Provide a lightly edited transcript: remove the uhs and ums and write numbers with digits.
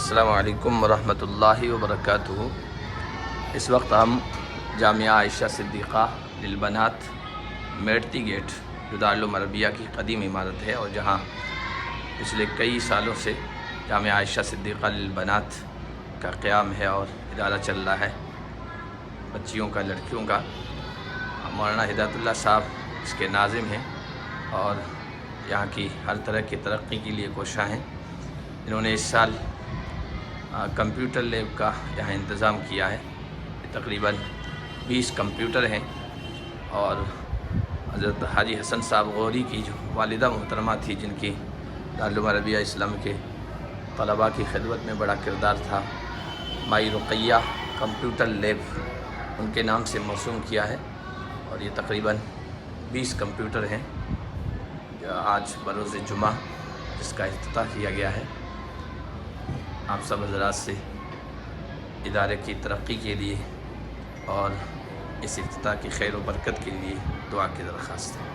السلام علیکم ورحمۃ اللہ وبرکاتہ۔ اس وقت ہم جامعہ عائشہ صدیقہ للبنات میڑتی گیٹ جو دارالعلوم عربیہ کی قدیم عمارت ہے اور جہاں پچھلے کئی سالوں سے جامعہ عائشہ صدیقہ للبنات کا قیام ہے اور ادارہ چل رہا ہے بچیوں کا، لڑکیوں کا۔ مولانا ہدایت اللہ صاحب اس کے ناظم ہیں اور یہاں کی ہر طرح کی ترقی کے لیے کوشاں ہیں۔ انہوں نے اس سال کمپیوٹر لیب کا یہاں انتظام کیا ہے۔ تقریباً 20 کمپیوٹر ہیں اور حضرت حاجی حسن صاحب غوری کی جو والدہ محترمہ تھی، جن کی دارالعلوم عربیہ اسلام کے طلباء کی خدمت میں بڑا کردار تھا، مائی رقیہ کمپیوٹر لیب ان کے نام سے موسوم کیا ہے۔ اور یہ تقریباً 20 کمپیوٹر ہیں جو آج بروز جمعہ اس کا افتتاح کیا گیا ہے۔ آپ سب حضرات سے ادارے کی ترقی کے لیے اور اس افتتاح کی خیر و برکت کے لیے دعا کی درخواست ہے۔